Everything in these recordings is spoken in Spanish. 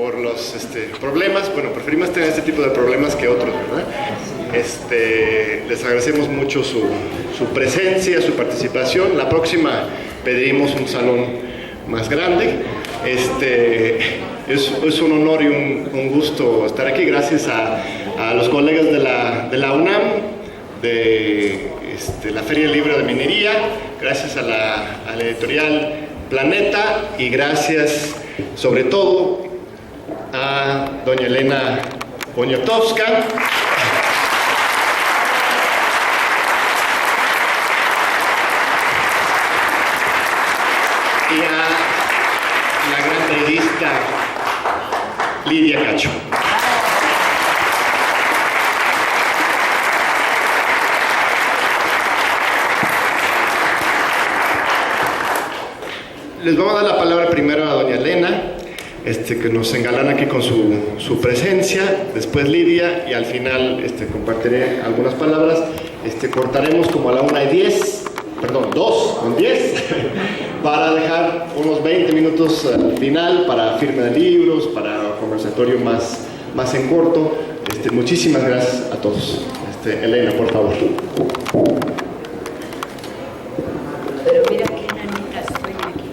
por los problemas. Bueno, preferimos tener este tipo de problemas que otros, ¿verdad? Les agradecemos mucho su presencia, su participación. La próxima pediremos un salón más grande. Es un honor y un gusto estar aquí. Gracias a los colegas de la UNAM, de la Feria Libre de Minería, gracias a la editorial Planeta y gracias sobre todo a doña Elena Poniatowska y a la gran periodista Lidia Cacho. Les vamos a dar la palabra primero a doña Elena, que nos engalana aquí con su presencia, después Lidia, y al final compartiré algunas palabras. Cortaremos como a la 1:10, perdón, 2:10, para dejar unos 20 minutos al final para firma de libros, para conversatorio más en corto. Muchísimas gracias a todos. Elena, por favor. Pero mira qué enanita estoy aquí.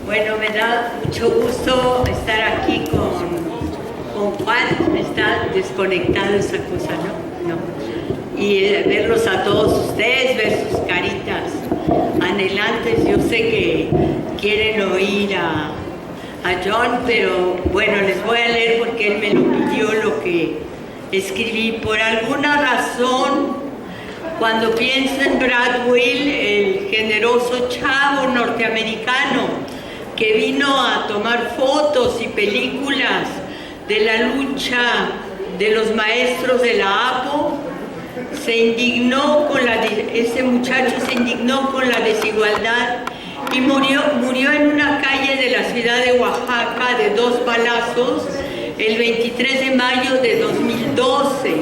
Bueno, me da mucho gusto estar aquí con Juan. Está desconectado esa cosa, ¿no? Y verlos a todos ustedes, ver sus caritas anhelantes. Yo sé que quieren oír a John, pero bueno, les voy a leer porque él me lo pidió, lo que escribí. Por alguna razón, cuando pienso en Brad Will, el generoso chavo norteamericano que vino a tomar fotos y películas de la lucha de los maestros de la APO, ese muchacho se indignó con la desigualdad y murió en una calle de la ciudad de Oaxaca de 2 balazos el 23 de mayo de 2012.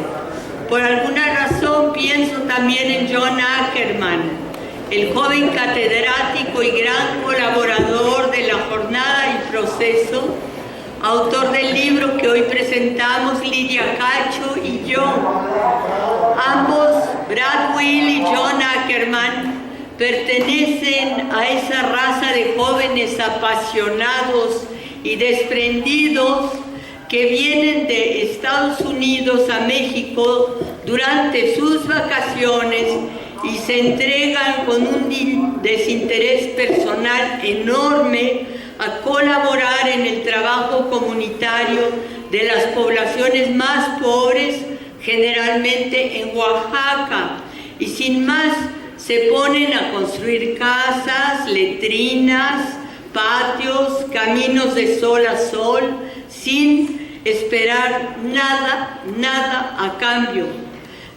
Por alguna razón pienso también en John Ackerman, el joven catedrático y gran colaborador de la Jornada y Proceso, autor del libro que hoy presentamos Lidia Cacho y yo. Ambos, Brad Will y John Ackerman, pertenecen a esa raza de jóvenes apasionados y desprendidos que vienen de Estados Unidos a México durante sus vacaciones y se entregan con un desinterés personal enorme a colaborar en el trabajo comunitario de las poblaciones más pobres, generalmente en Oaxaca, y sin más se ponen a construir casas, letrinas, patios, caminos de sol a sol, sin esperar nada a cambio.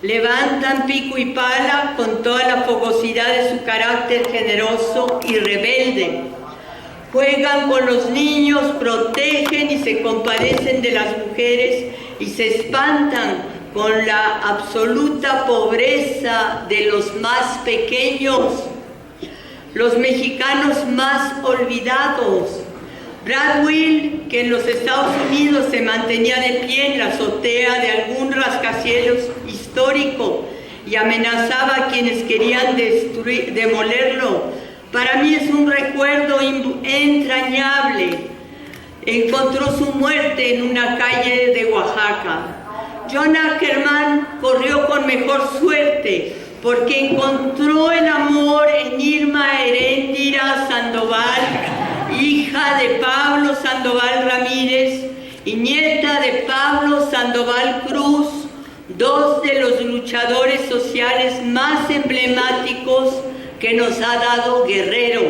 Levantan pico y pala con toda la fogosidad de su carácter generoso y rebelde. Juegan con los niños, protegen y se compadecen de las mujeres y se espantan con la absoluta pobreza de los más pequeños, los mexicanos más olvidados. Brad Will, que en los Estados Unidos se mantenía de pie en la azotea de algún rascacielos histórico y amenazaba a quienes querían demolerlo, para mí es un recuerdo entrañable. Encontró su muerte en una calle de Oaxaca. John Ackerman corrió con mejor suerte porque encontró el amor en Irma Heréndira Sandoval, hija de Pablo Sandoval Ramírez y nieta de Pablo Sandoval Cruz, 2 de los luchadores sociales más emblemáticos que nos ha dado Guerrero.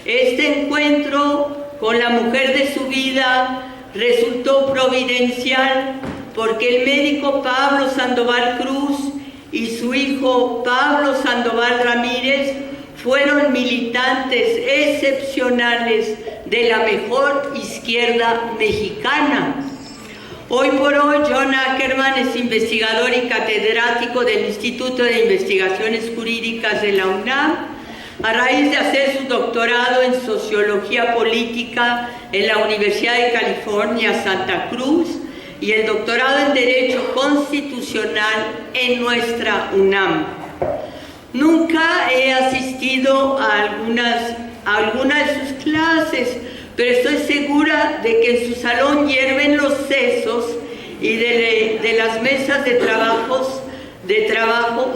Este encuentro con la mujer de su vida resultó providencial porque el médico Pablo Sandoval Cruz y su hijo Pablo Sandoval Ramírez fueron militantes excepcionales de la mejor izquierda mexicana. Hoy por hoy, John Ackerman es investigador y catedrático del Instituto de Investigaciones Jurídicas de la UNAM, A raíz de hacer su doctorado en Sociología Política en la Universidad de California, Santa Cruz, y el doctorado en Derecho Constitucional en nuestra UNAM. Nunca he asistido a alguna de sus clases, pero estoy segura de que en su salón hierven los sesos y de las mesas de trabajo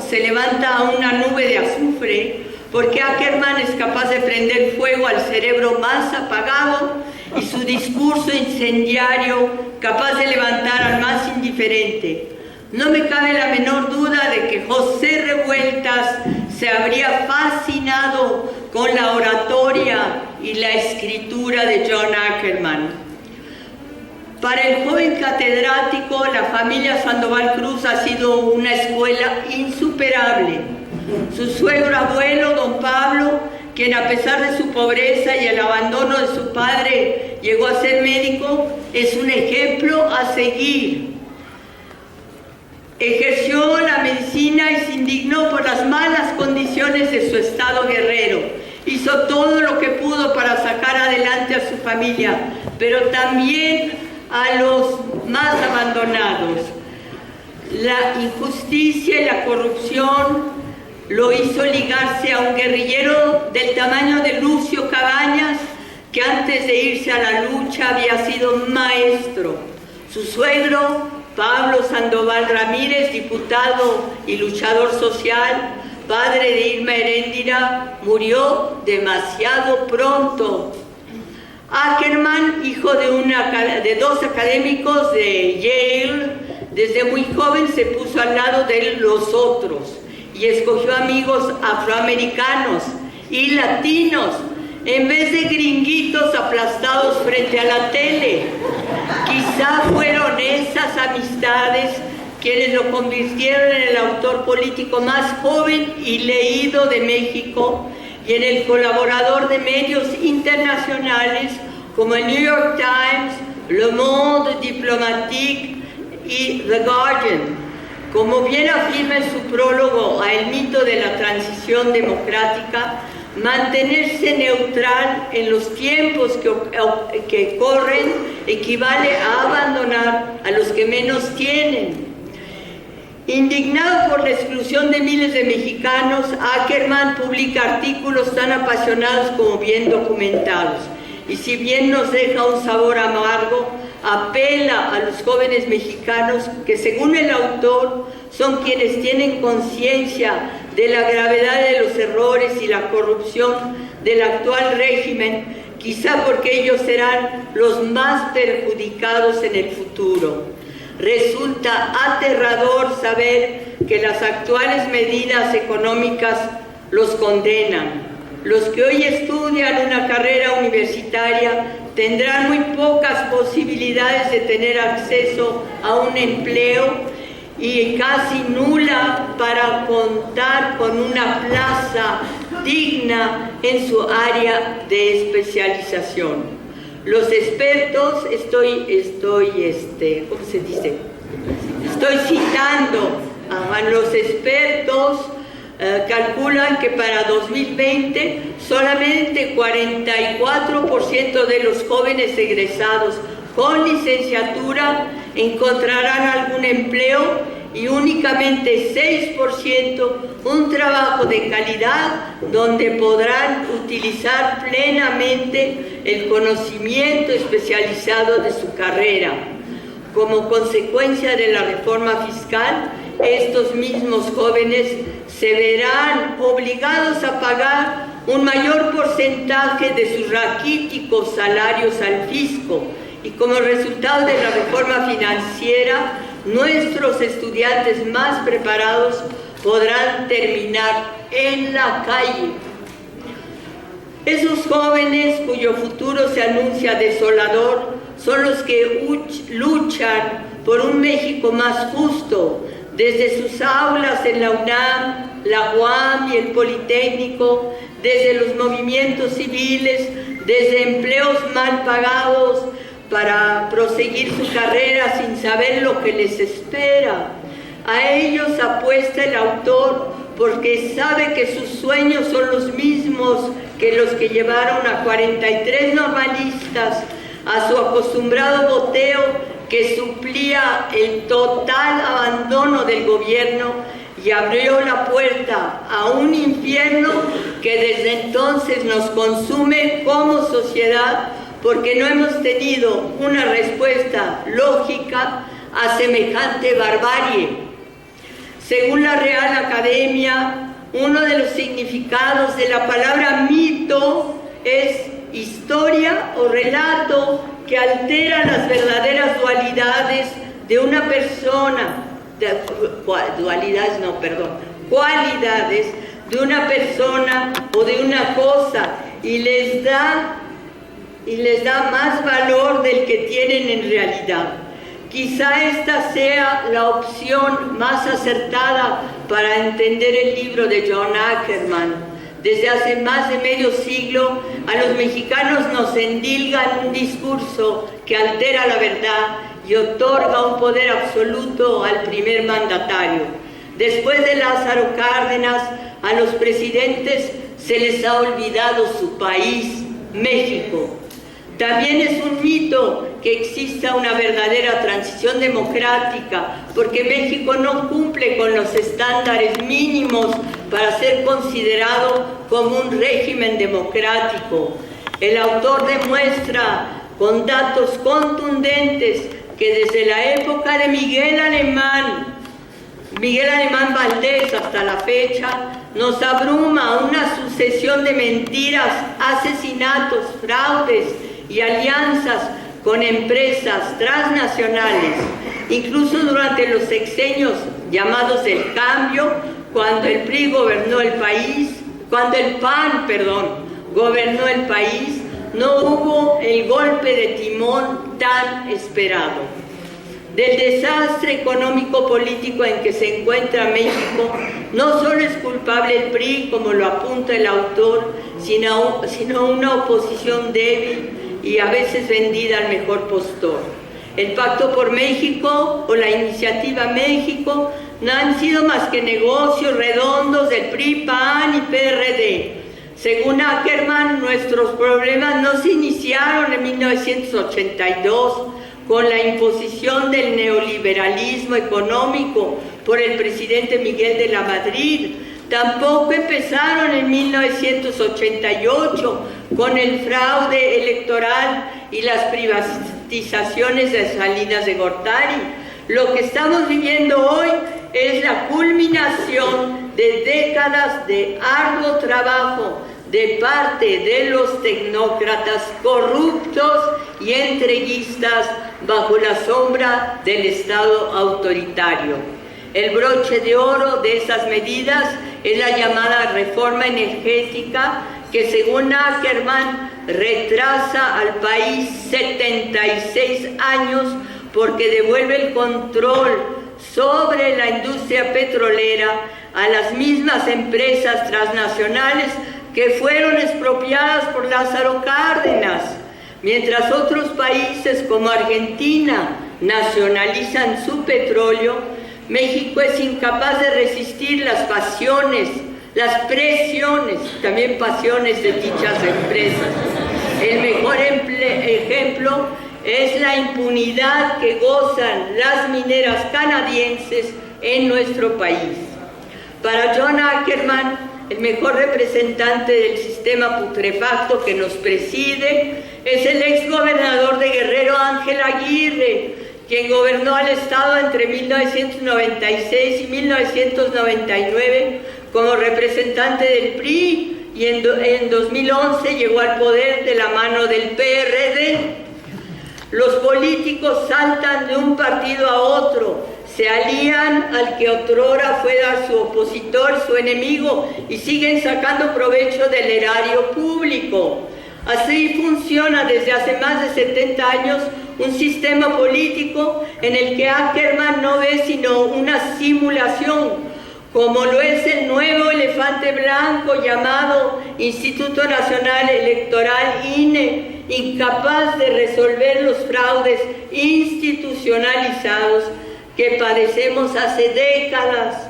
se levanta una nube de azufre, porque Ackerman es capaz de prender fuego al cerebro más apagado y su discurso incendiario capaz de levantar al más indiferente. No me cabe la menor duda de que José Revueltas se habría fascinado con la oratoria y la escritura de John Ackerman. Para el joven catedrático, la familia Sandoval Cruz ha sido una escuela insuperable. Su suegro abuelo, don Pablo, quien a pesar de su pobreza y el abandono de su padre llegó a ser médico, es un ejemplo a seguir. Ejerció la medicina y se indignó por las malas condiciones de su estado guerrero. Hizo todo lo que pudo para sacar adelante a su familia, pero también a los más abandonados. La injusticia y la corrupción lo hizo ligarse a un guerrillero del tamaño de Lucio Cabañas, que antes de irse a la lucha había sido maestro. Su suegro, Pablo Sandoval Ramírez, diputado y luchador social, padre de Irma Heréndira, murió demasiado pronto. Ackerman, hijo de dos académicos de Yale, desde muy joven se puso al lado de los otros y escogió amigos afroamericanos y latinos en vez de gringuitos aplastados frente a la tele. Quizá fueron esas amistades quienes lo convirtieron en el autor político más joven y leído de México y en el colaborador de medios internacionales como el New York Times, Le Monde Diplomatique y The Guardian. Como bien afirma en su prólogo a El mito de la transición democrática, mantenerse neutral en los tiempos que corren equivale a abandonar a los que menos tienen. Indignado por la exclusión de miles de mexicanos, Ackerman publica artículos tan apasionados como bien documentados. Y si bien nos deja un sabor amargo, apela a los jóvenes mexicanos que, según el autor, son quienes tienen conciencia de la gravedad de los errores y la corrupción del actual régimen, quizá porque ellos serán los más perjudicados en el futuro. Resulta aterrador saber que las actuales medidas económicas los condenan. Los que hoy estudian una carrera universitaria tendrán muy pocas posibilidades de tener acceso a un empleo y casi nula para contar con una plaza digna en su área de especialización. Los expertos, ¿cómo se dice? Estoy citando a los expertos. Calculan que para 2020 solamente 44% de los jóvenes egresados con licenciatura encontrarán algún empleo y únicamente 6% un trabajo de calidad donde podrán utilizar plenamente el conocimiento especializado de su carrera. Como consecuencia de la reforma fiscal, estos mismos jóvenes se verán obligados a pagar un mayor porcentaje de sus raquíticos salarios al fisco y como resultado de la reforma financiera, nuestros estudiantes más preparados podrán terminar en la calle. Esos jóvenes cuyo futuro se anuncia desolador son los que luchan por un México más justo, desde sus aulas en la UNAM, la UAM y el Politécnico, desde los movimientos civiles, desde empleos mal pagados para proseguir su carrera sin saber lo que les espera. A ellos apuesta el autor porque sabe que sus sueños son los mismos que los que llevaron a 43 normalistas a su acostumbrado boteo que suplía el total abandono del gobierno y abrió la puerta a un infierno que desde entonces nos consume como sociedad porque no hemos tenido una respuesta lógica a semejante barbarie. Según la Real Academia, uno de los significados de la palabra mito es historia o relato que altera las verdaderas dualidades de una persona, cualidades de una persona o de una cosa y les da más valor del que tienen en realidad. Quizá esta sea la opción más acertada para entender el libro de John Ackerman. Desde hace más de medio siglo, a los mexicanos nos endilgan un discurso que altera la verdad y otorga un poder absoluto al primer mandatario. Después de Lázaro Cárdenas, a los presidentes se les ha olvidado su país, México. También es un mito que exista una verdadera transición democrática, porque México no cumple con los estándares mínimos para ser considerado como un régimen democrático. El autor demuestra con datos contundentes que desde la época de Miguel Alemán Valdés hasta la fecha, nos abruma una sucesión de mentiras, asesinatos, fraudes y alianzas con empresas transnacionales, incluso durante los sexenios llamados del cambio, cuando el PRI gobernó el país, cuando el PAN, gobernó el país, no hubo el golpe de timón tan esperado. Del desastre económico-político en que se encuentra México, no solo es culpable el PRI, como lo apunta el autor, sino una oposición débil y a veces vendida al mejor postor. El Pacto por México o la Iniciativa México no han sido más que negocios redondos del PRI, PAN y PRD. Según Ackerman, nuestros problemas no se iniciaron en 1982 con la imposición del neoliberalismo económico por el presidente Miguel de la Madrid. Tampoco empezaron en 1988 con el fraude electoral y las privatizaciones de Salinas de Gortari. Lo que estamos viviendo hoy es la culminación de décadas de arduo trabajo de parte de los tecnócratas corruptos y entreguistas bajo la sombra del Estado autoritario. El broche de oro de esas medidas es la llamada reforma energética que, según Ackerman, retrasa al país 76 años porque devuelve el control sobre la industria petrolera a las mismas empresas transnacionales que fueron expropiadas por Lázaro Cárdenas, mientras otros países como Argentina nacionalizan su petróleo. México es incapaz de resistir las pasiones, las presiones, también pasiones de dichas empresas. El mejor ejemplo es la impunidad que gozan las mineras canadienses en nuestro país. Para John Ackerman, el mejor representante del sistema putrefacto que nos preside es el exgobernador de Guerrero, Ángel Aguirre, quien gobernó al Estado entre 1996 y 1999 como representante del PRI y en 2011 llegó al poder de la mano del PRD. Los políticos saltan de un partido a otro, se alían al que otrora fuera su opositor, su enemigo, y siguen sacando provecho del erario público. Así funciona desde hace más de 70 años un sistema político en el que Ackerman no ve sino una simulación, como lo es el nuevo elefante blanco llamado Instituto Nacional Electoral, INE, incapaz de resolver los fraudes institucionalizados que padecemos hace décadas.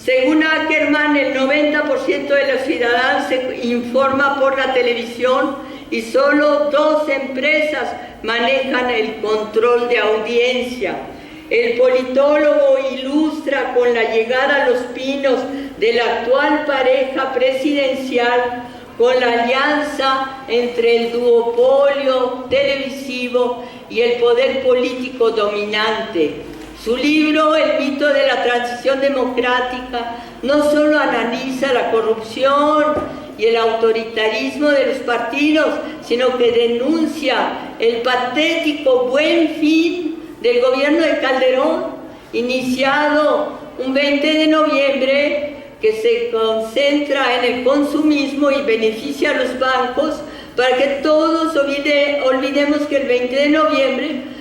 Según Ackerman, el 90% de los ciudadanos se informa por la televisión y solo 2 empresas manejan el control de audiencia. El politólogo ilustra con la llegada a Los Pinos de la actual pareja presidencial con la alianza entre el duopolio televisivo y el poder político dominante. Su libro, El mito de la transición democrática, no solo analiza la corrupción y el autoritarismo de los partidos, sino que denuncia el patético buen fin del gobierno de Calderón, iniciado un 20 de noviembre, que se concentra en el consumismo y beneficia a los bancos, para que todos olvidemos que el 20 de noviembre,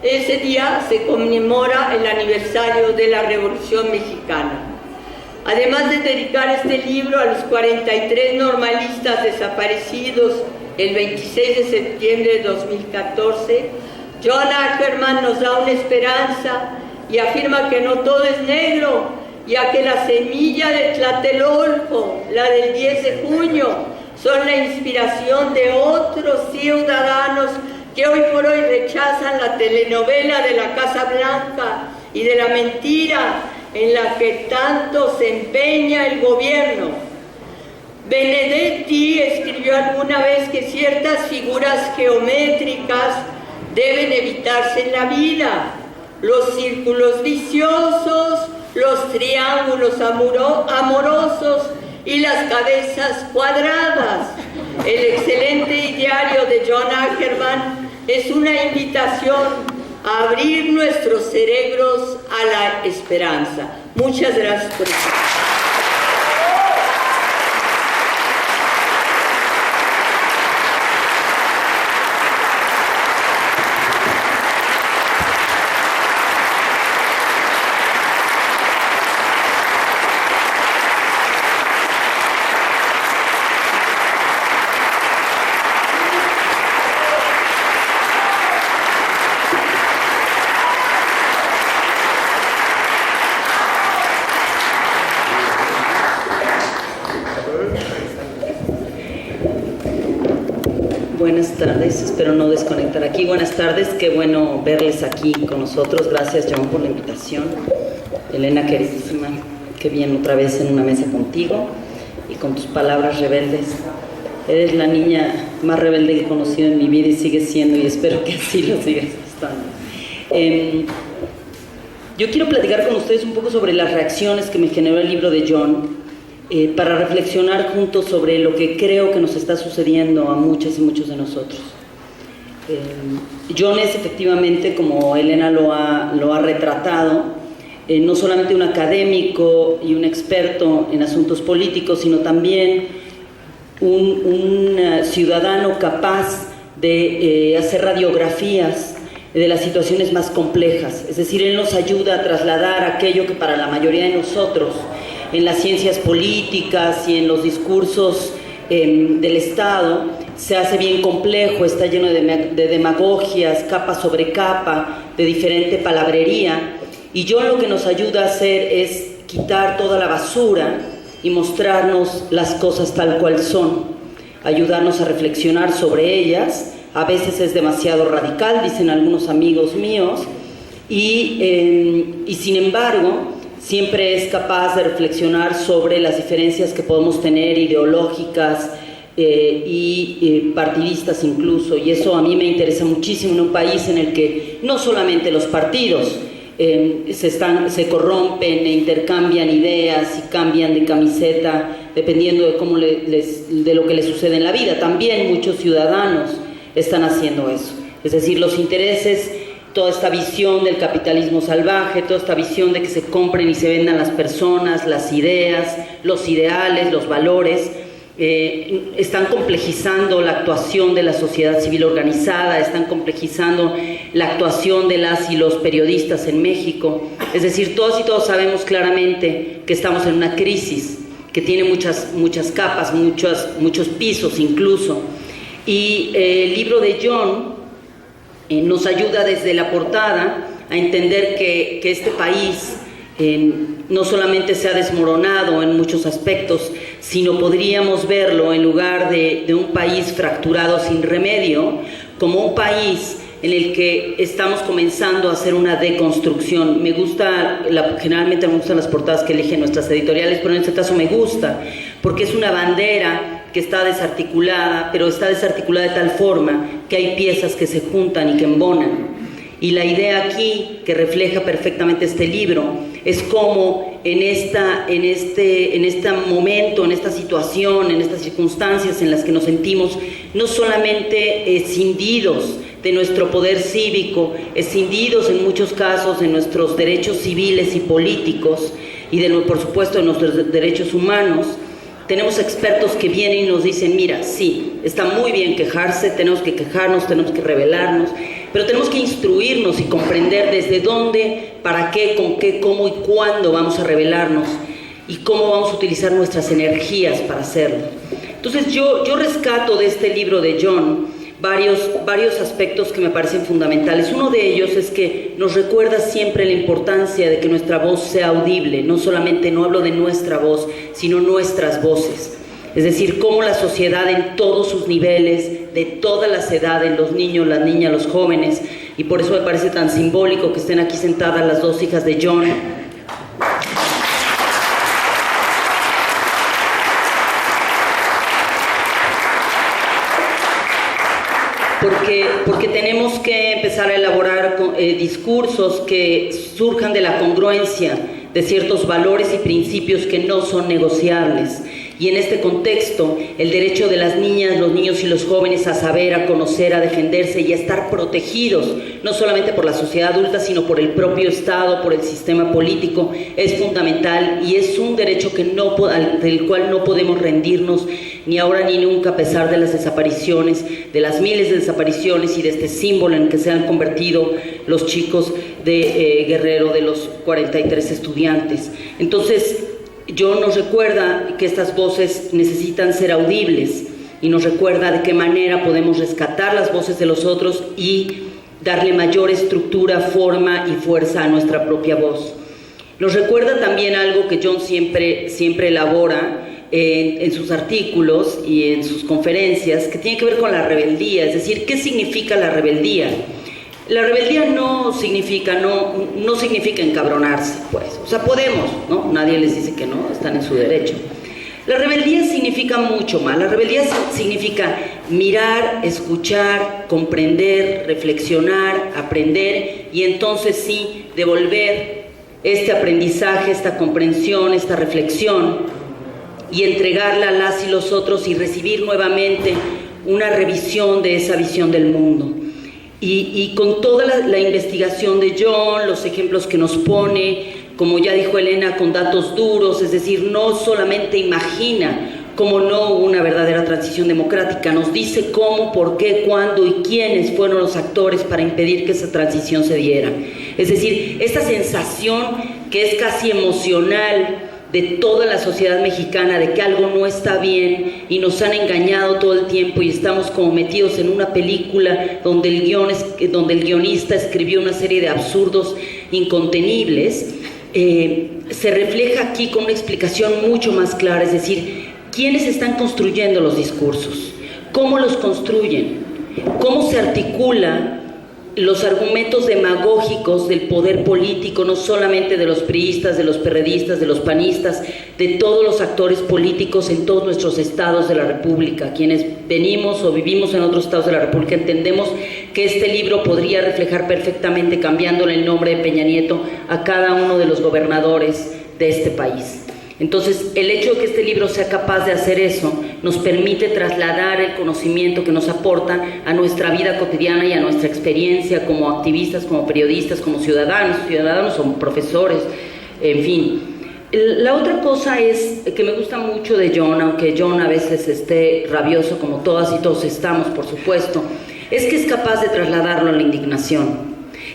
ese día se conmemora el aniversario de la Revolución Mexicana. Además de dedicar este libro a los 43 normalistas desaparecidos el 26 de septiembre de 2014, John Ackerman nos da una esperanza y afirma que no todo es negro, ya que la semilla de Tlatelolco, la del 10 de junio, son la inspiración de otros ciudadanos que hoy por hoy rechazan la telenovela de la Casa Blanca y de la mentira en la que tanto se empeña el gobierno. Benedetti escribió alguna vez que ciertas figuras geométricas deben evitarse en la vida: los círculos viciosos, los triángulos amorosos y las cabezas cuadradas. El excelente diario de John Ackerman es una invitación a abrir nuestros cerebros a la esperanza. Muchas gracias por estar. Buenas tardes, espero no desconectar aquí. Buenas tardes, qué bueno verles aquí con nosotros. Gracias, John, por la invitación. Elena, queridísima, qué bien otra vez en una mesa contigo y con tus palabras rebeldes. Eres la niña más rebelde que he conocido en mi vida y sigues siendo, y espero que así lo sigas estando. Yo quiero platicar con ustedes un poco sobre las reacciones que me generó el libro de John, para reflexionar juntos sobre lo que creo que nos está sucediendo a muchas y muchos de nosotros. John es efectivamente, como Elena lo ha retratado, no solamente un académico y un experto en asuntos políticos, sino también un ciudadano capaz de hacer radiografías de las situaciones más complejas. Es decir, él nos ayuda a trasladar aquello que para la mayoría de nosotros, en las ciencias políticas y en los discursos del Estado, se hace bien complejo, está lleno de demagogias, capa sobre capa, de diferente palabrería. Y John lo que nos ayuda a hacer es quitar toda la basura y mostrarnos las cosas tal cual son, ayudarnos a reflexionar sobre ellas. A veces es demasiado radical, dicen algunos amigos míos, y sin embargo siempre es capaz de reflexionar sobre las diferencias que podemos tener, ideológicas y partidistas incluso, y eso a mí me interesa muchísimo en un país en el que no solamente los partidos se corrompen e intercambian ideas y cambian de camiseta dependiendo de lo que les sucede en la vida. También muchos ciudadanos están haciendo eso, es decir, los intereses, toda esta visión del capitalismo salvaje, toda esta visión de que se compren y se vendan las personas, las ideas, los ideales, los valores, están complejizando la actuación de la sociedad civil organizada, están complejizando la actuación de las y los periodistas en México. Es decir, todas y todos sabemos claramente que estamos en una crisis que tiene muchas capas, muchos pisos incluso. Y el libro de John nos ayuda desde la portada a entender que este país no solamente se ha desmoronado en muchos aspectos, sino podríamos verlo, en lugar de un país fracturado sin remedio, como un país en el que estamos comenzando a hacer una deconstrucción. Generalmente me gustan las portadas que eligen nuestras editoriales, pero en este caso me gusta, porque es una bandera que está desarticulada, pero está desarticulada de tal forma que hay piezas que se juntan y que embonan. Y la idea aquí, que refleja perfectamente este libro, es cómo en este momento, en esta situación, en estas circunstancias en las que nos sentimos no solamente escindidos de nuestro poder cívico, escindidos en muchos casos de nuestros derechos civiles y políticos y por supuesto de nuestros derechos humanos. Tenemos expertos que vienen y nos dicen, mira, sí, está muy bien quejarse, tenemos que quejarnos, tenemos que rebelarnos, pero tenemos que instruirnos y comprender desde dónde, para qué, con qué, cómo y cuándo vamos a rebelarnos y cómo vamos a utilizar nuestras energías para hacerlo. Entonces yo rescato de este libro de John varios aspectos que me parecen fundamentales. Uno de ellos es que nos recuerda siempre la importancia de que nuestra voz sea audible, no solamente, no hablo de nuestra voz, sino nuestras voces. Es decir, cómo la sociedad en todos sus niveles, de todas las edades, los niños, las niñas, los jóvenes, y por eso me parece tan simbólico que estén aquí sentadas las dos hijas de John, porque tenemos que empezar a elaborar discursos que surjan de la congruencia de ciertos valores y principios que no son negociables. Y en este contexto, el derecho de las niñas, los niños y los jóvenes a saber, a conocer, a defenderse y a estar protegidos, no solamente por la sociedad adulta, sino por el propio Estado, por el sistema político, es fundamental y es un derecho del cual no podemos rendirnos ni ahora ni nunca, a pesar de las desapariciones, de las miles de desapariciones y de este símbolo en que se han convertido los chicos de Guerrero, de los 43 estudiantes. Entonces, John nos recuerda que estas voces necesitan ser audibles y nos recuerda de qué manera podemos rescatar las voces de los otros y darle mayor estructura, forma y fuerza a nuestra propia voz. Nos recuerda también algo que John siempre elabora en sus artículos y en sus conferencias, que tiene que ver con la rebeldía, es decir, ¿qué significa la rebeldía? La rebeldía no significa encabronarse, pues. O sea, podemos, ¿no? Nadie les dice que no, están en su derecho. La rebeldía significa mucho más. La rebeldía significa mirar, escuchar, comprender, reflexionar, aprender y entonces sí, devolver este aprendizaje, esta comprensión, esta reflexión y entregarla a las y los otros y recibir nuevamente una revisión de esa visión del mundo. Y con toda la investigación de John, los ejemplos que nos pone, como ya dijo Elena, con datos duros, es decir, no solamente imagina cómo no hubo una verdadera transición democrática, nos dice cómo, por qué, cuándo y quiénes fueron los actores para impedir que esa transición se diera. Es decir, esta sensación que es casi emocional de toda la sociedad mexicana, de que algo no está bien y nos han engañado todo el tiempo y estamos como metidos en una película donde el guionista escribió una serie de absurdos incontenibles, se refleja aquí con una explicación mucho más clara, es decir, ¿quiénes están construyendo los discursos? ¿Cómo los construyen? ¿Cómo se articulan los argumentos demagógicos del poder político, no solamente de los priistas, de los perredistas, de los panistas, de todos los actores políticos en todos nuestros estados de la República? Quienes venimos o vivimos en otros estados de la República entendemos que este libro podría reflejar perfectamente, cambiándole el nombre de Peña Nieto a cada uno de los gobernadores de este país. Entonces, el hecho de que este libro sea capaz de hacer eso nos permite trasladar el conocimiento que nos aporta a nuestra vida cotidiana y a nuestra experiencia como activistas, como periodistas, como ciudadanos o profesores, en fin. La otra cosa es que me gusta mucho de John, aunque John a veces esté rabioso, como todas y todos estamos, por supuesto, es que es capaz de trasladarlo a la indignación.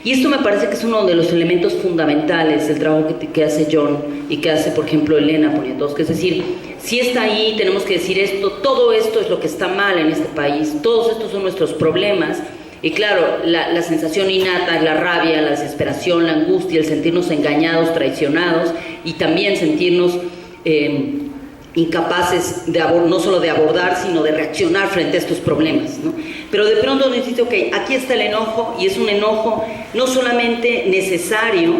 Y esto me parece que es uno de los elementos fundamentales del trabajo que hace John y que hace, por ejemplo, Elena Poniatowska. Es decir, si está ahí, tenemos que decir esto, todo esto es lo que está mal en este país, todos estos son nuestros problemas, Y claro, la sensación innata es la rabia, la desesperación, la angustia, el sentirnos engañados, traicionados y también sentirnos incapaces no solo de abordar, sino de reaccionar frente a estos problemas, ¿no? Pero de pronto nos dice, ok, aquí está el enojo, y es un enojo no solamente necesario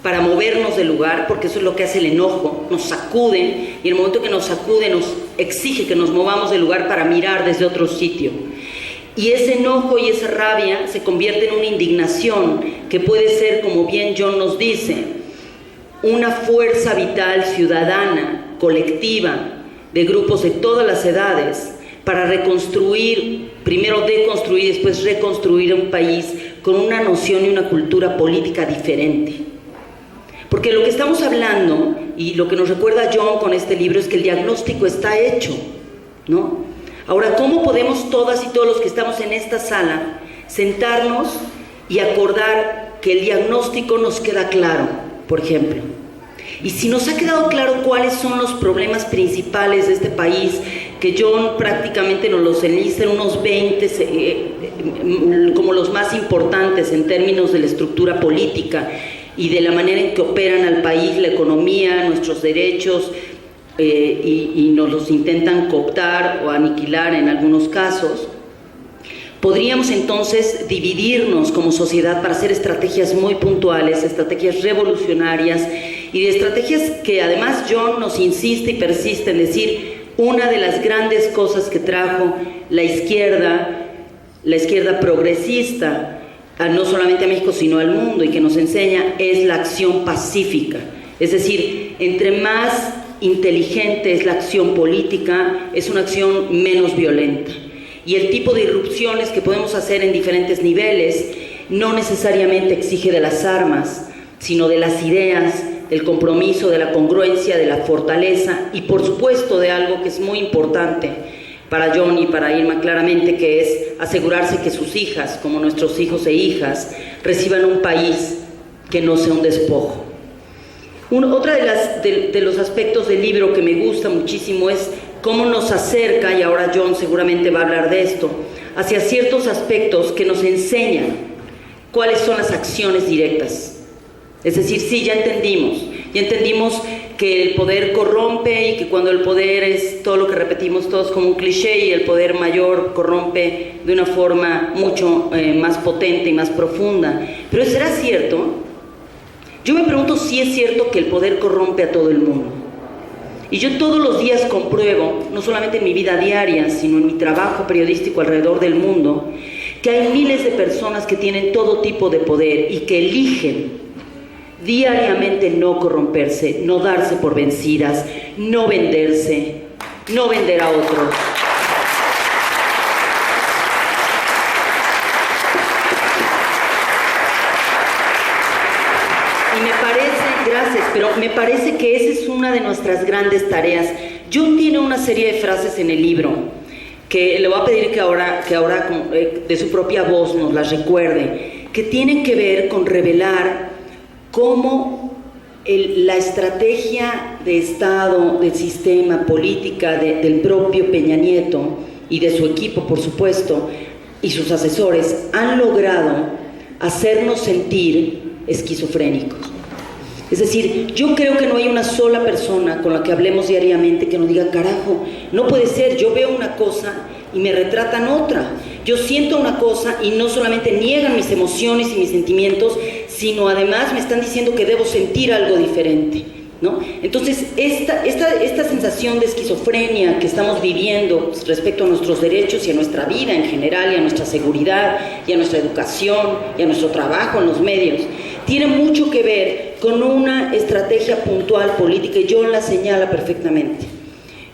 para movernos del lugar, porque eso es lo que hace el enojo, nos sacude, y en el momento que nos sacude nos exige que nos movamos del lugar para mirar desde otro sitio. Y ese enojo y esa rabia se convierte en una indignación que puede ser, como bien John nos dice, una fuerza vital ciudadana, colectiva, de grupos de todas las edades, para reconstruir, primero deconstruir y después reconstruir un país con una noción y una cultura política diferente. Porque lo que estamos hablando, y lo que nos recuerda John con este libro, es que el diagnóstico está hecho, ¿no? Ahora, ¿cómo podemos todas y todos los que estamos en esta sala sentarnos y acordar que el diagnóstico nos queda claro, por ejemplo? Y si nos ha quedado claro cuáles son los problemas principales de este país, que John prácticamente nos los enlista en unos 20 como los más importantes en términos de la estructura política y de la manera en que operan al país, la economía, nuestros derechos, y nos los intentan cooptar o aniquilar en algunos casos, podríamos entonces dividirnos como sociedad para hacer estrategias muy puntuales, estrategias revolucionarias y de estrategias que además John nos insiste y persiste en decir, una de las grandes cosas que trajo la izquierda progresista, no solamente a México sino al mundo, y que nos enseña, es la acción pacífica. Es decir, entre más inteligente es la acción política, es una acción menos violenta. Y el tipo de irrupciones que podemos hacer en diferentes niveles no necesariamente exige de las armas, sino de las ideas, del compromiso, de la congruencia, de la fortaleza y por supuesto de algo que es muy importante para John y para Irma claramente, que es asegurarse que sus hijas, como nuestros hijos e hijas, reciban un país que no sea un despojo. Otra de los aspectos del libro que me gusta muchísimo es cómo nos acerca, y ahora John seguramente va a hablar de esto, hacia ciertos aspectos que nos enseñan cuáles son las acciones directas. Es decir, sí, ya entendimos que el poder corrompe y que cuando el poder es todo lo que repetimos todos como un cliché y el poder mayor corrompe de una forma mucho más potente y más profunda. Pero ¿será cierto? Yo me pregunto si es cierto que el poder corrompe a todo el mundo. Y yo todos los días compruebo, no solamente en mi vida diaria, sino en mi trabajo periodístico alrededor del mundo, que hay miles de personas que tienen todo tipo de poder y que eligen diariamente no corromperse, no darse por vencidas, no venderse, no vender a otros. Y me parece, gracias, pero me parece que esa es una de nuestras grandes tareas. John tiene una serie de frases en el libro que le voy a pedir que ahora de su propia voz nos las recuerde, que tienen que ver con revelar cómo la estrategia de Estado, del sistema, política del propio Peña Nieto y de su equipo, por supuesto, y sus asesores, han logrado hacernos sentir esquizofrénicos. Es decir, yo creo que no hay una sola persona con la que hablemos diariamente que nos diga, carajo, no puede ser, yo veo una cosa y me retratan otra. Yo siento una cosa y no solamente niegan mis emociones y mis sentimientos, sino además me están diciendo que debo sentir algo diferente, ¿no? Entonces, esta sensación de esquizofrenia que estamos viviendo respecto a nuestros derechos y a nuestra vida en general, y a nuestra seguridad, y a nuestra educación, y a nuestro trabajo en los medios, tiene mucho que ver con una estrategia puntual política, y John la señala perfectamente.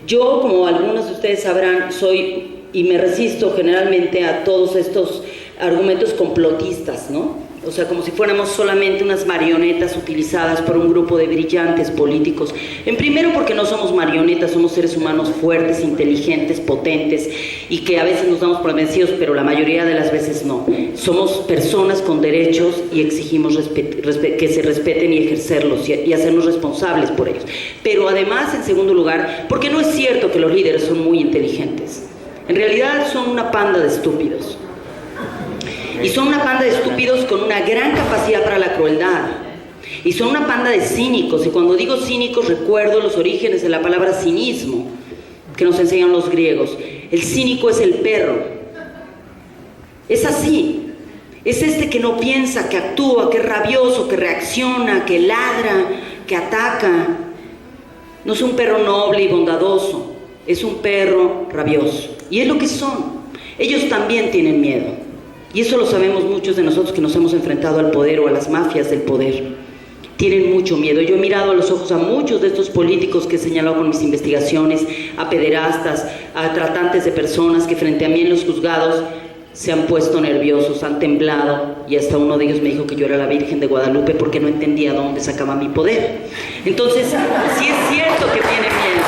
Yo, como algunos de ustedes sabrán, soy, y me resisto generalmente a todos estos argumentos complotistas, ¿no? O sea, como si fuéramos solamente unas marionetas utilizadas por un grupo de brillantes políticos. En primero, porque no somos marionetas, somos seres humanos fuertes, inteligentes, potentes, y que a veces nos damos por vencidos, pero la mayoría de las veces no. Somos personas con derechos y exigimos que se respeten y ejercerlos y hacernos responsables por ellos. Pero además, en segundo lugar, porque no es cierto que los líderes son muy inteligentes. En realidad son una panda de estúpidos. Y son una panda de estúpidos con una gran capacidad para la crueldad. Y son una panda de cínicos. Y cuando digo cínicos recuerdo los orígenes de la palabra cinismo que nos enseñan los griegos. El cínico es el perro. Es así. Es este que no piensa, que actúa, que es rabioso, que reacciona, que ladra, que ataca. No es un perro noble y bondadoso. Es un perro rabioso. Y es lo que son. Ellos también tienen miedo. Y eso lo sabemos muchos de nosotros que nos hemos enfrentado al poder o a las mafias del poder. Tienen mucho miedo. Yo he mirado a los ojos a muchos de estos políticos que he señalado con mis investigaciones, a pederastas, a tratantes de personas que frente a mí en los juzgados se han puesto nerviosos, han temblado, y hasta uno de ellos me dijo que yo era la Virgen de Guadalupe porque no entendía dónde sacaba mi poder. Entonces, sí es cierto que tienen miedo.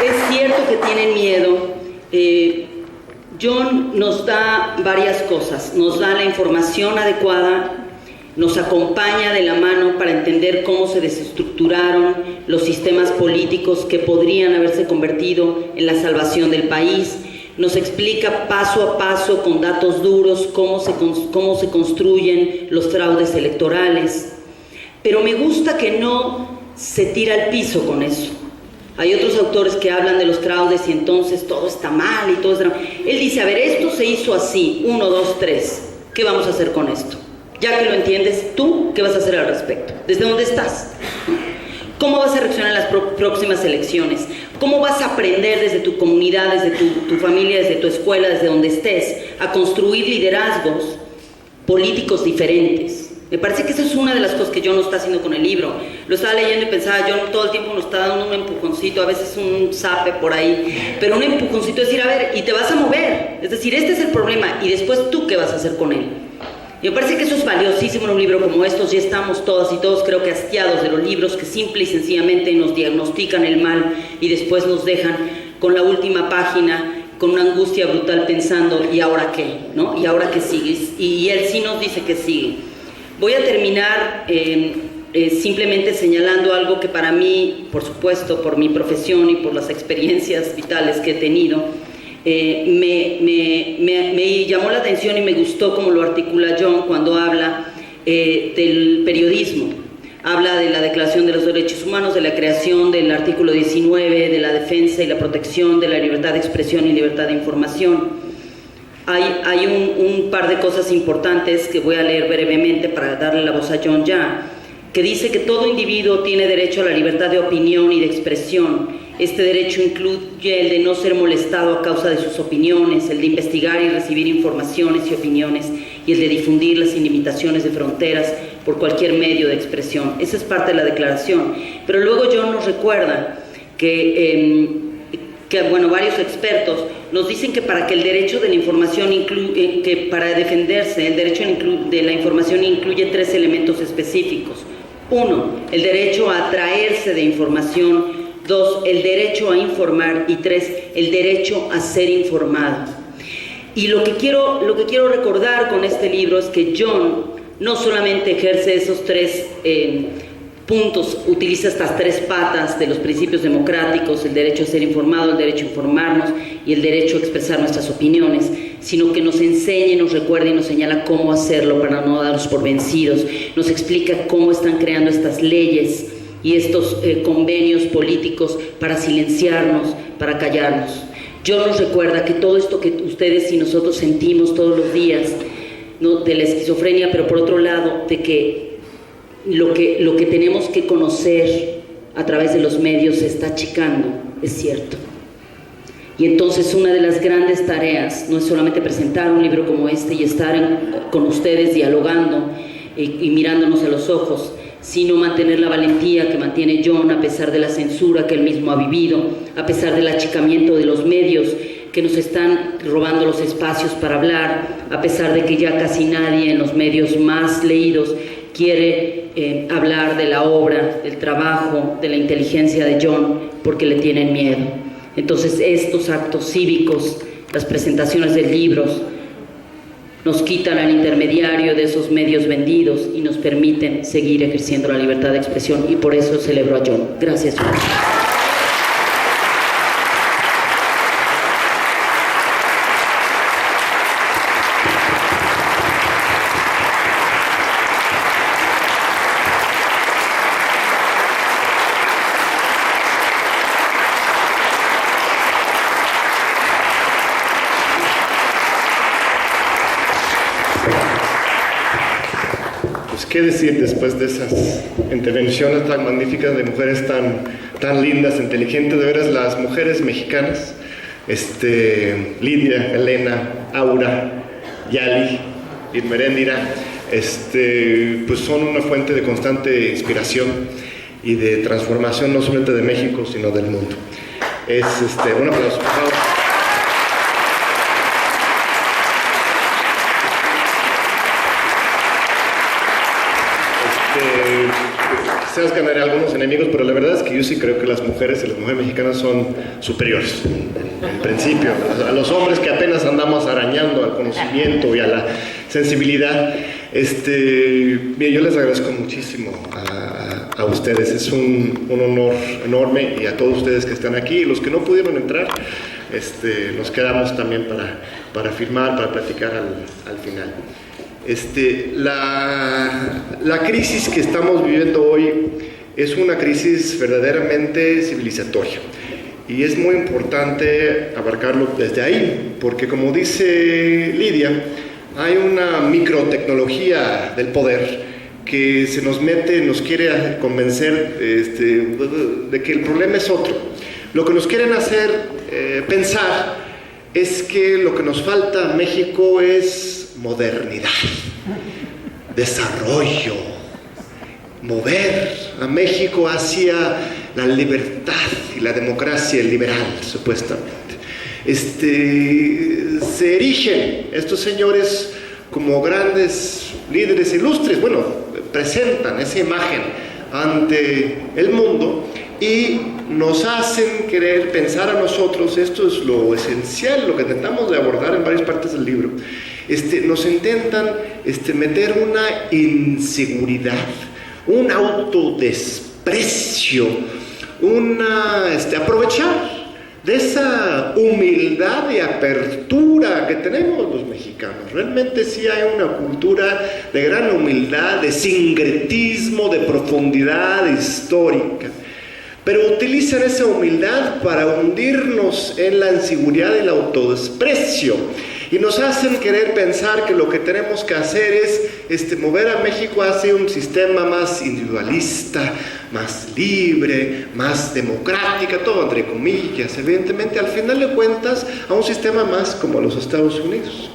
Es cierto que tienen miedo. John nos da varias cosas, nos da la información adecuada, nos acompaña de la mano para entender cómo se desestructuraron los sistemas políticos que podrían haberse convertido en la salvación del país, nos explica paso a paso con datos duros cómo se construyen los fraudes electorales, pero me gusta que no se tira al piso con eso. Hay otros autores que hablan de los fraudes y entonces todo está mal y todo está mal. Él dice, a ver, esto se hizo así, 1, 2, 3, ¿qué vamos a hacer con esto? Ya que lo entiendes, ¿tú qué vas a hacer al respecto? ¿Desde dónde estás? ¿Cómo vas a reaccionar en las próximas elecciones? ¿Cómo vas a aprender desde tu comunidad, desde tu familia, desde tu escuela, desde donde estés, a construir liderazgos políticos diferentes? Me parece que eso es una de las cosas que John no está haciendo con el libro. Lo estaba leyendo y pensaba, John todo el tiempo nos está dando un empujoncito, a veces un zape por ahí, pero un empujoncito es decir, a ver, y te vas a mover. Es decir, este es el problema, y después tú qué vas a hacer con él. Y me parece que eso es valiosísimo en un libro como estos. Ya estamos todas y todos, creo que hastiados de los libros que simple y sencillamente nos diagnostican el mal y después nos dejan con la última página con una angustia brutal pensando, ¿y ahora qué? ¿No? ¿Y ahora qué sigue? Y él sí nos dice que sigue. Voy a terminar simplemente señalando algo que para mí, por supuesto, por mi profesión y por las experiencias vitales que he tenido, me llamó la atención y me gustó como lo articula John cuando habla del periodismo. Habla de la Declaración de los Derechos Humanos, de la creación del artículo 19, de la defensa y la protección de la libertad de expresión y libertad de información. Hay un par de cosas importantes que voy a leer brevemente para darle la voz a John ya, que dice que todo individuo tiene derecho a la libertad de opinión y de expresión. Este derecho incluye el de no ser molestado a causa de sus opiniones, el de investigar y recibir informaciones y opiniones, y el de difundirlas sin limitaciones de fronteras por cualquier medio de expresión. Esa es parte de la declaración. Pero luego John nos recuerda que varios expertos nos dicen que para que el derecho de la información que para defenderse, el derecho de la información incluye 3 elementos específicos. 1, el derecho a atraerse de información. 2, el derecho a informar. Y 3, el derecho a ser informado. Y lo que quiero recordar con este libro es que John no solamente ejerce esos 3 puntos, utiliza estas 3 patas de los principios democráticos, el derecho a ser informado, el derecho a informarnos y el derecho a expresar nuestras opiniones, sino que nos enseña, nos recuerda y nos señala cómo hacerlo para no darnos por vencidos, nos explica cómo están creando estas leyes y estos convenios políticos para silenciarnos, para callarnos. John nos recuerda que todo esto que ustedes y nosotros sentimos todos los días, ¿no?, de la esquizofrenia, pero por otro lado, de que lo que tenemos que conocer a través de los medios se está achicando, es cierto. Y entonces una de las grandes tareas no es solamente presentar un libro como este y estar con ustedes dialogando y mirándonos a los ojos, sino mantener la valentía que mantiene John a pesar de la censura que él mismo ha vivido, a pesar del achicamiento de los medios que nos están robando los espacios para hablar, a pesar de que ya casi nadie en los medios más leídos quiere hablar de la obra, del trabajo, de la inteligencia de John, porque le tienen miedo. Entonces estos actos cívicos, las presentaciones de libros, nos quitan al intermediario de esos medios vendidos y nos permiten seguir ejerciendo la libertad de expresión, y por eso celebro a John. Gracias, John. qué decir después de esas intervenciones tan magníficas de mujeres tan lindas, inteligentes, de veras las mujeres mexicanas, Lidia, Elena, Aura, Yali, Irmeréndira, pues son una fuente de constante inspiración y de transformación no solamente de México, sino del mundo. Un aplauso, por favor. Quizás ganaré algunos enemigos, pero la verdad es que yo sí creo que las mujeres y las mujeres mexicanas son superiores, en principio, a los hombres que apenas andamos arañando al conocimiento y a la sensibilidad. Bien, yo les agradezco muchísimo a ustedes, es un honor enorme, y a todos ustedes que están aquí, y los que no pudieron entrar, nos quedamos también para firmar, para platicar al final. La crisis que estamos viviendo hoy es una crisis verdaderamente civilizatoria, y es muy importante abarcarlo desde ahí, porque como dice Lidia, hay una microtecnología del poder que se nos mete, nos quiere convencer de que el problema es otro. Lo que nos quieren hacer pensar es que lo que nos falta a México es modernidad, desarrollo, mover a México hacia la libertad y la democracia liberal, supuestamente. Se erigen estos señores como grandes líderes ilustres, bueno, presentan esa imagen ante el mundo y nos hacen querer pensar a nosotros, esto es lo esencial, lo que intentamos de abordar en varias partes del libro. Nos intentan meter una inseguridad, un autodesprecio, aprovechar de esa humildad y apertura que tenemos los mexicanos. Realmente sí hay una cultura de gran humildad, de sincretismo, de profundidad histórica. Pero utilizan esa humildad para hundirnos en la inseguridad y el autodesprecio. Y nos hacen querer pensar que lo que tenemos que hacer es mover a México hacia un sistema más individualista, más libre, más democrático, todo entre comillas, evidentemente, al final de cuentas, a un sistema más como los Estados Unidos,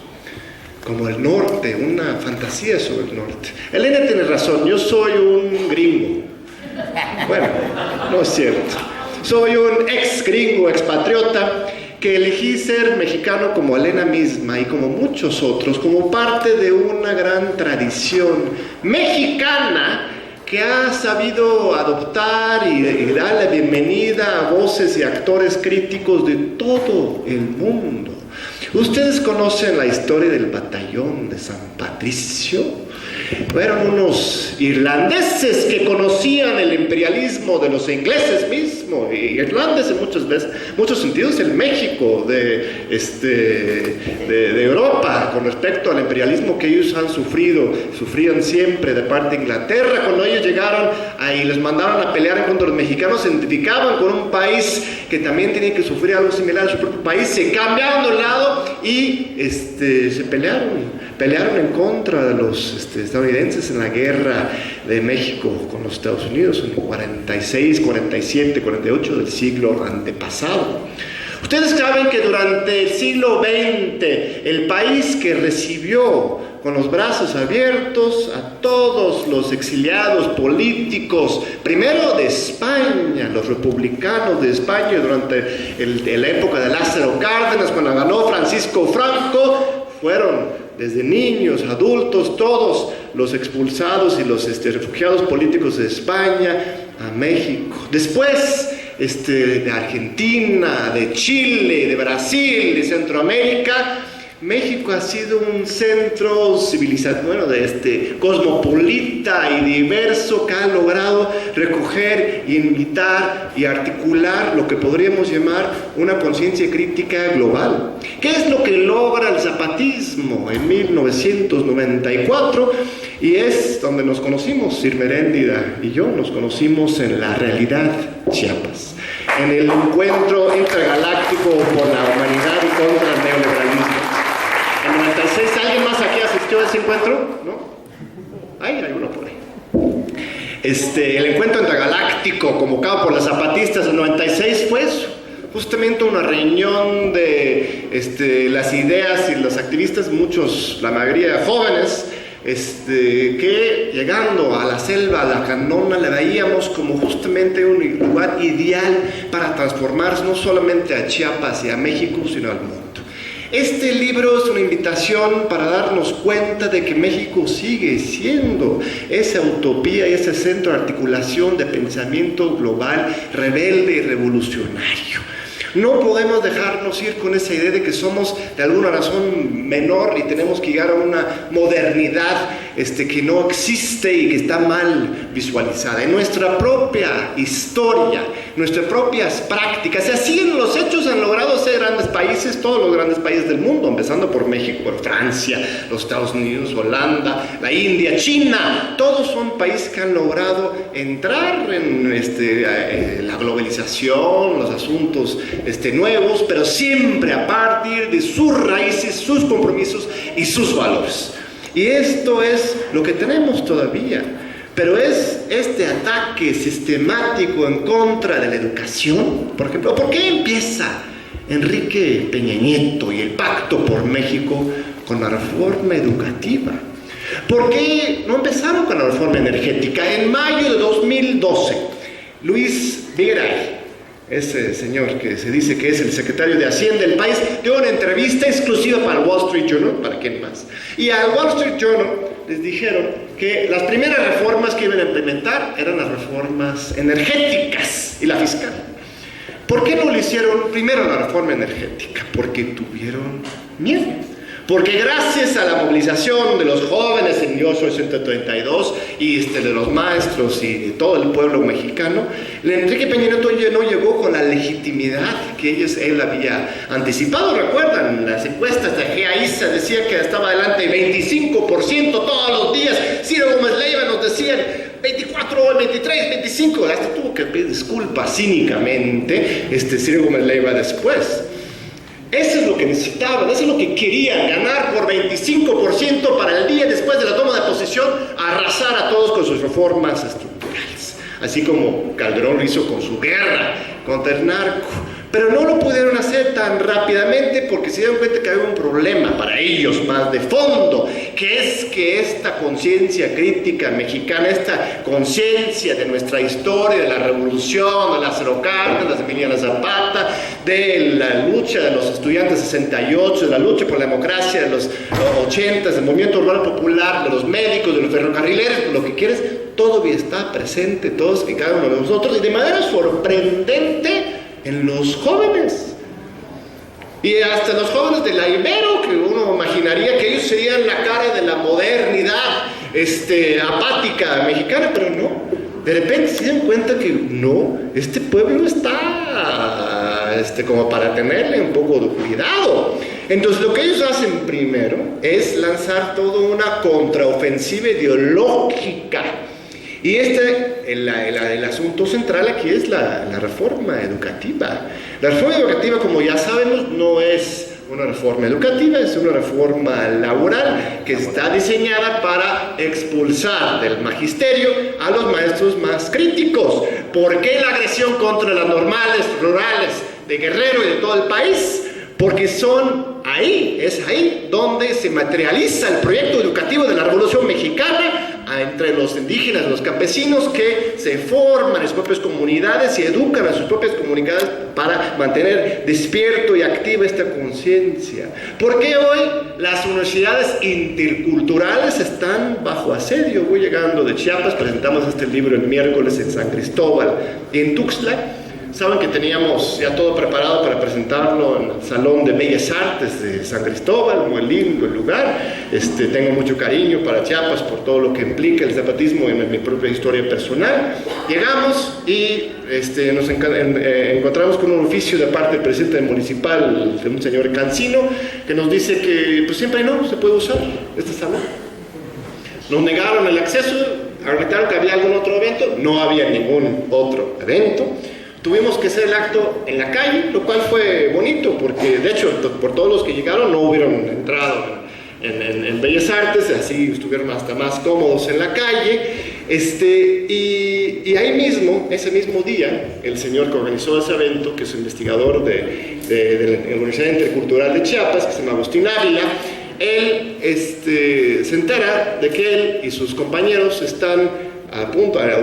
como el norte, una fantasía sobre el norte. Elena tiene razón, yo soy un gringo. Bueno, no es cierto. Soy un ex gringo, expatriota, que elegí ser mexicano como Elena misma y como muchos otros, como parte de una gran tradición mexicana que ha sabido adoptar y dar la bienvenida a voces y actores críticos de todo el mundo. ¿Ustedes conocen la historia del batallón de San Patricio? Fueron unos irlandeses que conocían el imperialismo de los ingleses mismos, y irlandes en muchos sentidos el México de Europa con respecto al imperialismo que ellos han sufrían siempre de parte de Inglaterra. Cuando ellos llegaron y les mandaron a pelear en contra de los mexicanos, se identificaban con un país que también tenía que sufrir algo similar a su propio país, se cambiaron de lado y se pelearon en contra de los estadounidenses en la guerra de México con los Estados Unidos en 46, 47, 48 del siglo antepasado. Ustedes saben que durante el siglo XX el país que recibió con los brazos abiertos a todos los exiliados políticos, primero de España, los republicanos de España durante la época de Lázaro Cárdenas, cuando ganó Francisco Franco, fueron desde niños, adultos, todos los expulsados y los refugiados políticos de España a México. Después de Argentina, de Chile, de Brasil, de Centroamérica, México ha sido un centro civilizador, cosmopolita y diverso, que ha logrado recoger, invitar y articular lo que podríamos llamar una conciencia crítica global. ¿Qué es lo que logra el zapatismo en 1994? Y es donde nos conocimos, Irmeréndira y yo, nos conocimos en la realidad Chiapas, en el encuentro intergaláctico por la humanidad y contra el neoliberalismo. En 96, ¿alguien más aquí asistió a ese encuentro? ¿No? Hay uno por ahí. El encuentro intergaláctico convocado por los zapatistas del 96 fue justamente una reunión de las ideas y los activistas, muchos, la mayoría jóvenes, que llegando a la selva, a la Canona, le veíamos como justamente un lugar ideal para transformarse no solamente a Chiapas y a México, sino al mundo. Este libro es una invitación para darnos cuenta de que México sigue siendo esa utopía y ese centro de articulación de pensamiento global, rebelde y revolucionario. No podemos dejarnos ir con esa idea de que somos de alguna razón menor y tenemos que llegar a una modernidad que no existe y que está mal visualizada. En nuestra propia historia, nuestras propias prácticas, y así en los hechos han logrado ser grandes países, todos los grandes países del mundo, empezando por México, Francia, los Estados Unidos, Holanda, la India, China, todos son países que han logrado entrar en la globalización, los asuntos nuevos, pero siempre a partir de sus raíces, sus compromisos y sus valores. Y esto es lo que tenemos todavía. Pero es este ataque sistemático en contra de la educación, por ejemplo. ¿Por qué empieza Enrique Peña Nieto y el Pacto por México con la reforma educativa? ¿Por qué no empezaron con la reforma energética? En mayo de 2012, Luis Videgaray, ese señor que se dice que es el secretario de Hacienda del país, dio una entrevista exclusiva para el Wall Street Journal, ¿para quién más? Y al Wall Street Journal les dijeron que las primeras reformas que iban a implementar eran las reformas energéticas y la fiscal. ¿Por qué no lo hicieron primero la reforma energética? Porque tuvieron miedo. Porque gracias a la movilización de los jóvenes en 1832 y de los maestros y de todo el pueblo mexicano, Enrique Peña Nieto no llegó con la legitimidad que él había anticipado. ¿Recuerdan? Las encuestas de GEAISA decían que estaba adelante 25% todos los días. Ciro Gómez Leiva nos decían 24, 23, 25. Hasta tuvo que pedir disculpas cínicamente Ciro Gómez Leiva después. Eso es lo que necesitaban, eso es lo que querían, ganar por 25% para el día después de la toma de posesión, arrasar a todos con sus reformas estructurales, así como Calderón lo hizo con su guerra contra el narco. Pero no lo pudieron hacer tan rápidamente porque se dieron cuenta que había un problema para ellos más de fondo, que es que esta conciencia crítica mexicana, esta conciencia de nuestra historia, de la revolución, de las Lázaro Cárdenas, de Emiliano Zapata, de la lucha de los estudiantes 68, de la lucha por la democracia de los 80, del movimiento urbano popular, de los médicos, de los ferrocarrileros, lo que quieres, todavía está presente todos y cada uno de nosotros, y de manera sorprendente en los jóvenes, y hasta los jóvenes de la Ibero, que uno imaginaría que ellos serían la cara de la modernidad apática mexicana, pero no, de repente se dan cuenta que no, este pueblo está como para tenerle un poco de cuidado. Entonces lo que ellos hacen primero es lanzar toda una contraofensiva ideológica. Y el asunto central aquí es la reforma educativa. La reforma educativa, como ya sabemos, no es una reforma educativa, es una reforma laboral que está diseñada para expulsar del magisterio a los maestros más críticos. ¿Por qué la agresión contra las normales rurales de Guerrero y de todo el país? Porque es ahí donde se materializa el proyecto educativo de la Revolución Mexicana, entre los indígenas y los campesinos que se forman en sus propias comunidades y educan a sus propias comunidades para mantener despierto y activa esta conciencia. ¿Por qué hoy las universidades interculturales están bajo asedio? Voy llegando de Chiapas, presentamos este libro el miércoles en San Cristóbal y en Tuxtla. Saben que teníamos ya todo preparado para presentarlo en el Salón de Bellas Artes de San Cristóbal, muy lindo el lugar. Tengo mucho cariño para Chiapas por todo lo que implica el zapatismo en mi propia historia personal. Llegamos y nos encontramos con un oficio de parte del presidente municipal, de un señor Cancino, que nos dice que pues siempre no se puede usar este salón. Nos negaron el acceso, argumentaron que había algún otro evento, no había ningún otro evento. Tuvimos que hacer el acto en la calle, lo cual fue bonito, porque de hecho, por todos los que llegaron no hubieron entrado en Bellas Artes, así estuvieron hasta más cómodos en la calle. Y ahí mismo, ese mismo día, el señor que organizó ese evento, que es investigador de la Universidad Intercultural de Chiapas, que se llama Agustín Ávila, él se entera de que él y sus compañeros están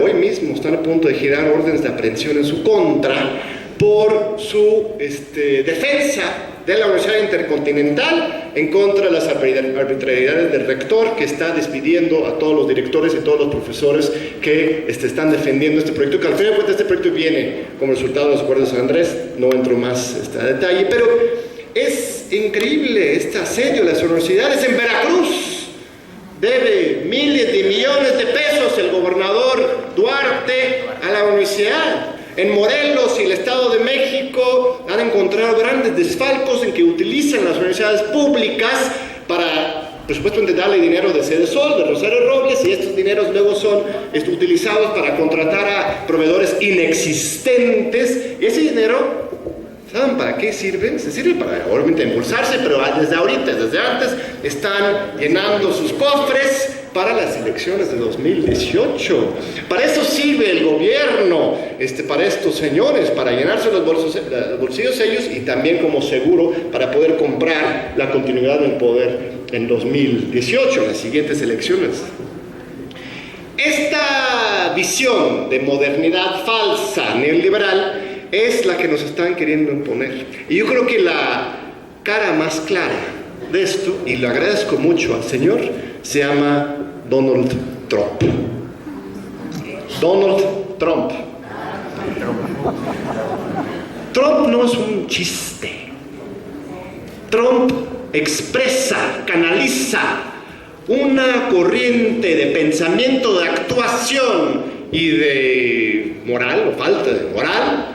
hoy mismo están a punto de girar órdenes de aprehensión en su contra por su defensa de la Universidad Intercontinental en contra de las arbitrariedades del rector, que está despidiendo a todos los directores y todos los profesores que están defendiendo este proyecto, que al final de cuentas este proyecto viene como resultado de los acuerdos de San Andrés. No entro más a detalle, pero es increíble este asedio de las universidades. En Veracruz debe miles de millones de pesos el gobernador Duarte a la universidad. En Morelos y el Estado de México han encontrado grandes desfalcos en que utilizan las universidades públicas para, por supuesto, darle dinero de Sede Sol, de Rosario Robles, y estos dineros luego son utilizados para contratar a proveedores inexistentes. Y ese dinero, ¿saben para qué sirven? Se sirve para, obviamente, impulsarse, pero desde ahorita, desde antes, están llenando sus cofres para las elecciones de 2018. Para eso sirve el gobierno, para estos señores, para llenarse los bolsillos ellos, y también como seguro para poder comprar la continuidad del poder en 2018, en las siguientes elecciones. Esta visión de modernidad falsa, neoliberal, es la que nos están queriendo imponer. Y yo creo que la cara más clara de esto, y le agradezco mucho al señor, se llama Donald Trump. Donald Trump. Trump no es un chiste. Trump expresa, canaliza una corriente de pensamiento, de actuación y de moral, o falta de moral,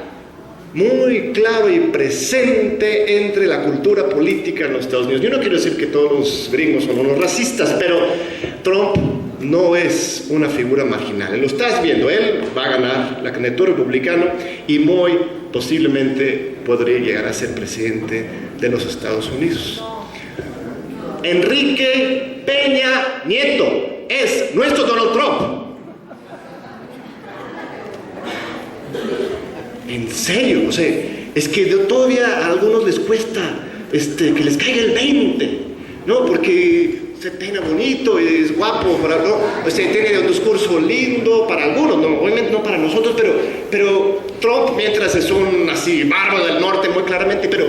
muy claro y presente entre la cultura política en los Estados Unidos. Yo no quiero decir que todos los gringos son unos racistas, pero Trump no es una figura marginal. Lo estás viendo, él va a ganar la candidatura republicana y muy posiblemente podría llegar a ser presidente de los Estados Unidos. Enrique Peña Nieto es nuestro Donald Trump. En serio, o sea, es que todavía a algunos les cuesta que les caiga el 20, ¿no? Porque se peina bonito, es guapo, tiene un discurso lindo para algunos, no, obviamente no para nosotros, pero Trump, mientras es un así bárbaro del norte muy claramente, pero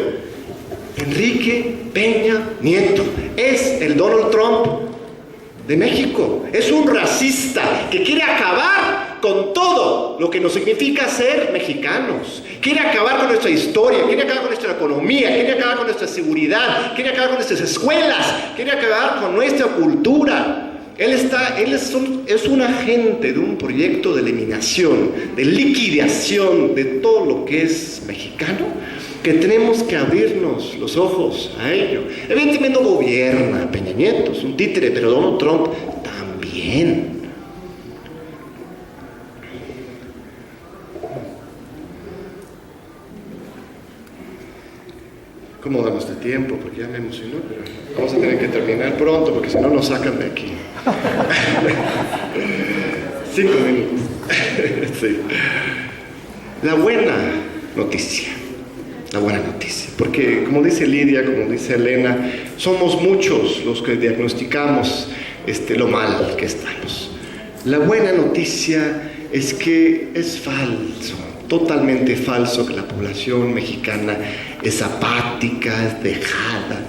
Enrique Peña Nieto es el Donald Trump de México. Es un racista que quiere acabar con todo lo que nos significa ser mexicanos. Quiere acabar con nuestra historia, quiere acabar con nuestra economía, quiere acabar con nuestra seguridad, quiere acabar con nuestras escuelas, quiere acabar con nuestra cultura. Él es un agente de un proyecto de eliminación, de liquidación de todo lo que es mexicano, que tenemos que abrirnos los ojos a ello. Evidentemente no gobierna Peña Nieto, es un títere, pero Donald Trump también. ¿Cómo damos de tiempo? Porque ya me emocionó, pero vamos a tener que terminar pronto, porque si no nos sacan de aquí. 5 minutos. Sí. La buena noticia, porque como dice Lidia, como dice Elena, somos muchos los que diagnosticamos lo mal que estamos. La buena noticia es que es falso, totalmente falso, que la población mexicana es apática, es dejada.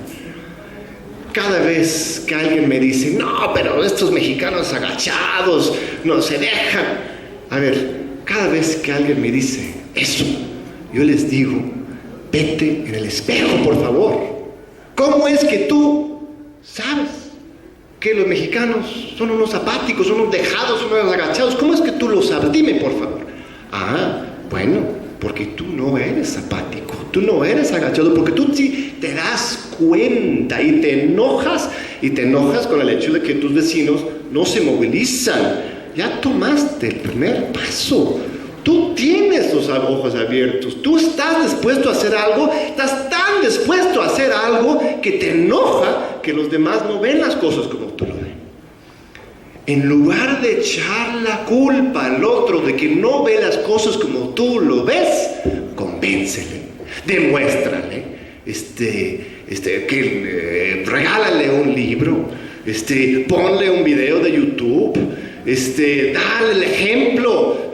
Cada vez que alguien me dice, no, pero estos mexicanos agachados no se dejan. A ver, cada vez que alguien me dice eso, yo les digo, vete en el espejo, por favor. ¿Cómo es que tú sabes que los mexicanos son unos apáticos, son unos dejados, son unos agachados? ¿Cómo es que tú lo sabes? Dime, por favor. Bueno, porque tú no eres apático, tú no eres agachado, porque tú sí te das cuenta y te enojas con el hecho de que tus vecinos no se movilizan. Ya tomaste el primer paso. Tú tienes los ojos abiertos, tú estás dispuesto a hacer algo, estás tan dispuesto a hacer algo que te enoja que los demás no ven las cosas como tú lo ves. en lugar de echar la culpa al otro de que no ve las cosas como tú lo ves, convéncele, demuéstrale, regálale un libro, ponle un video de YouTube, dale el ejemplo,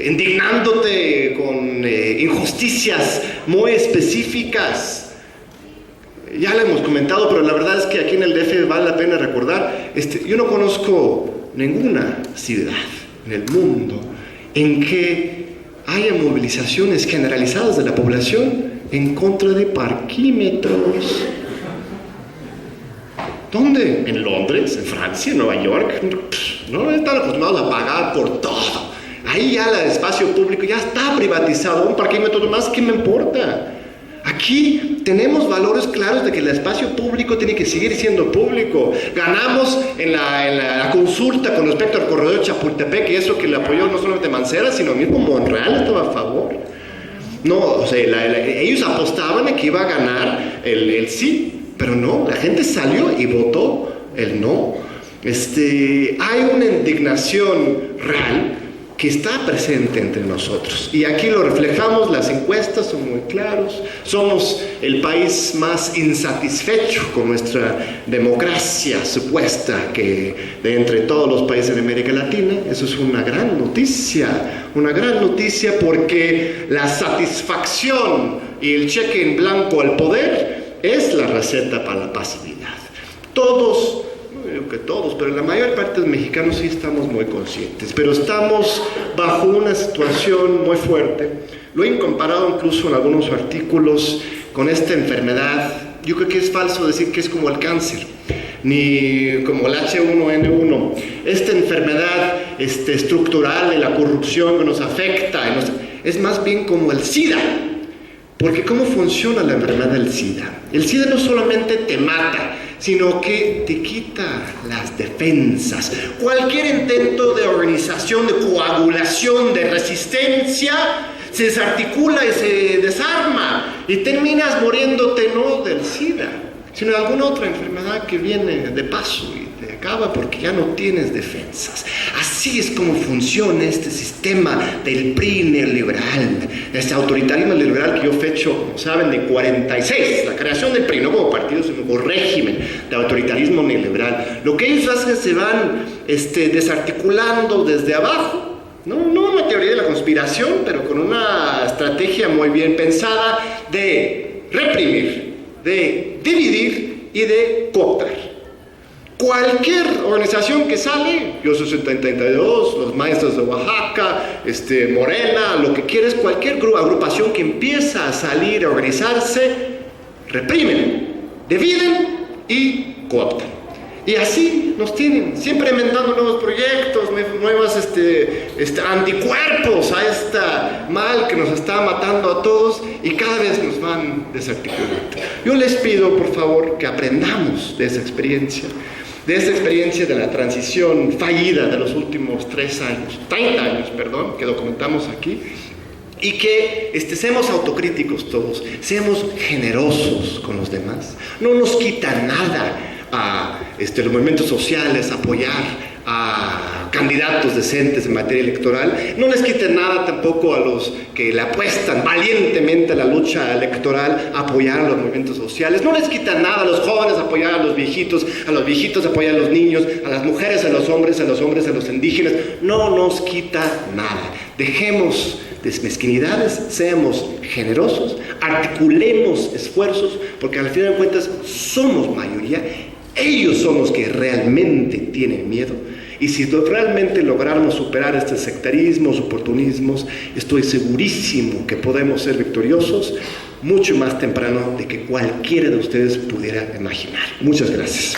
indignándote con injusticias muy específicas. Ya lo hemos comentado, pero la verdad es que aquí en el DF vale la pena recordar, yo no conozco ninguna ciudad en el mundo en que haya movilizaciones generalizadas de la población en contra de parquímetros. ¿Dónde? En Londres, en Francia, en Nueva York. No están acostumbrados a pagar por todo. Ahí ya el espacio público ya está privatizado. Un parquímetro más, ¿qué me importa? Aquí tenemos valores claros de que el espacio público tiene que seguir siendo público. Ganamos en la consulta con respecto al corredor de Chapultepec, y eso que le apoyó no solamente Mancera, sino mismo Monreal estaba a favor. No, o sea, ellos apostaban a que iba a ganar el sí, pero no, la gente salió y votó el no. Hay una indignación real que está presente entre nosotros. Y aquí lo reflejamos, las encuestas son muy claros. Somos el país más insatisfecho con nuestra democracia supuesta que de entre todos los países de América Latina. Eso es una gran noticia porque la satisfacción y el cheque en blanco al poder es la receta para la pasividad. Todos, no digo que todos, pero la mayor parte de los mexicanos sí estamos muy conscientes, pero estamos bajo una situación muy fuerte. Lo he comparado incluso en algunos artículos con esta enfermedad. Yo creo que es falso decir que es como el cáncer, ni como el H1N1. Esta enfermedad estructural de la corrupción que nos afecta, es más bien como el SIDA. Porque ¿cómo funciona la enfermedad del SIDA? El SIDA no solamente te mata, sino que te quita las defensas. Cualquier intento de organización, de coagulación, de resistencia, se desarticula y se desarma. Y terminas muriéndote no del SIDA, sino de alguna otra enfermedad que viene de paso y te acaba porque ya no tienes defensas. Así es como funciona este sistema del PRI neoliberal, este autoritarismo neoliberal que yo fecho, como saben, de 46, la creación del PRI, no como partido, sino como régimen de autoritarismo neoliberal. Lo que ellos hacen es que se van desarticulando desde abajo. No una teoría de la conspiración, pero con una estrategia muy bien pensada de reprimir, de dividir y de cooptar. Cualquier organización que sale, Yo Soy 72, los Maestros de Oaxaca, Morena, lo que quieres, cualquier agrupación que empieza a salir, a organizarse, reprimen, dividen y cooptan. Y así nos tienen, siempre inventando nuevos proyectos, nuevos anticuerpos a esta mal que nos está matando a todos y cada vez nos van desarticulando. Yo les pido, por favor, que aprendamos de esa experiencia de la transición fallida de los últimos 30 años, que documentamos aquí, y que seamos autocríticos todos, seamos generosos con los demás. No nos quita nada a los movimientos sociales, apoyar a candidatos decentes en materia electoral. No les quite nada tampoco a los que le apuestan valientemente a la lucha electoral, apoyar a los movimientos sociales. No les quita nada a los jóvenes apoyar a los viejitos apoyar a los niños, a las mujeres, a los hombres, a los indígenas. No nos quita nada. Dejemos desmezquinidades, seamos generosos, articulemos esfuerzos, porque al final de cuentas somos mayoría. Ellos son los que realmente tienen miedo. Y si realmente lográramos superar estos sectarismos, oportunismos, estoy segurísimo que podemos ser victoriosos mucho más temprano de que cualquiera de ustedes pudiera imaginar. Muchas gracias.